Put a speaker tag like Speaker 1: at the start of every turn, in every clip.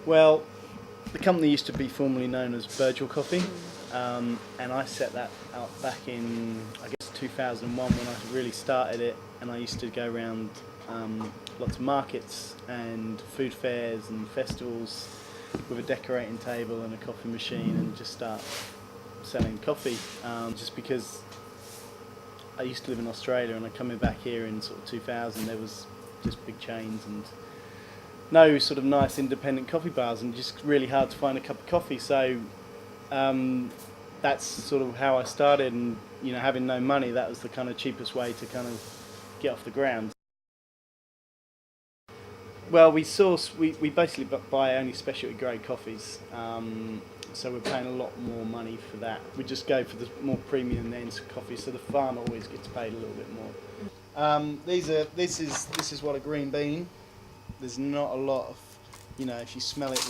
Speaker 1: Well, the company used to be formerly known as Virgil Coffee, and I set that out back in, I guess, 2001 when I really started it, and I used to go around lots of markets and food fairs and festivals with a decorating table and a coffee machine and just start selling coffee, just because I used to live in Australia and I coming back here in sort of 2000, there was just big chains and no sort of nice independent coffee bars, and just really hard to find a cup of coffee. So that's sort of how I started, and having no money, that was the kind of cheapest way to kind of get off the ground. Well, we basically buy only specialty grade coffees, so we're paying a lot more money for that. We just go for the more premium ends of coffee, so the farmer always gets paid a little bit more. This is what a green bean. There's not a lot of, if you smell it,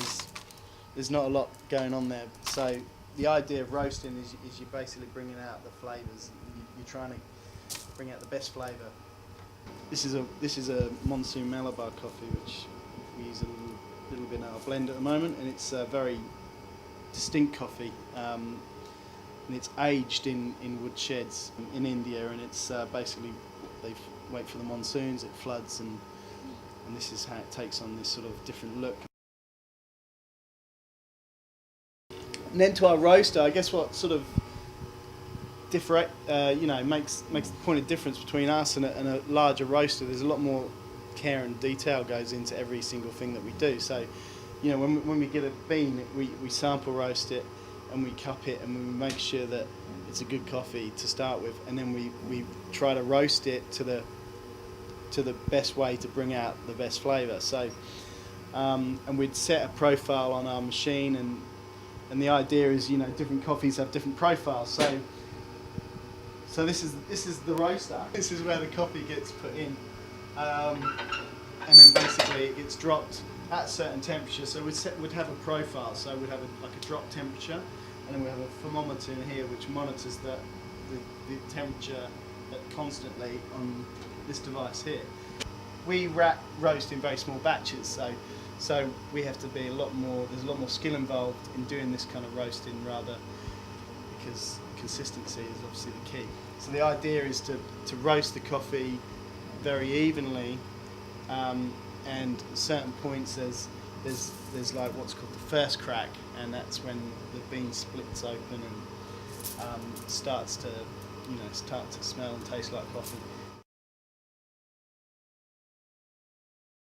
Speaker 1: there's not a lot going on there. So the idea of roasting is you're basically bringing out the flavours. You're trying to bring out the best flavour. This is a Monsoon Malabar coffee, which we use a little bit in our blend at the moment, and it's a very distinct coffee, and it's aged in wood sheds in India, and it's basically they wait for the monsoons, it floods, and this is how it takes on this sort of different look. And then to our roaster, I guess what sort of makes the point of difference between us and a larger roaster. There's a lot more care and detail goes into every single thing that we do. So, when we get a bean, we sample roast it and we cup it and we make sure that it's a good coffee to start with, and then we try to roast it to the best way to bring out the best flavour. So, and we'd set a profile on our machine, and the idea is, different coffees have different profiles. So this is the roaster. This is where the coffee gets put in, and then basically it gets dropped at a certain temperature. So we'd have a profile. So we'd have a drop temperature, and then we have a thermometer in here which monitors the temperature constantly on this device here. We roast in very small batches, so we have to be there's a lot more skill involved in doing this kind of roasting, because consistency is obviously the key. So the idea is to roast the coffee very evenly, and at certain points there's like what's called the first crack, and that's when the bean splits open and starts to smell and taste like coffee.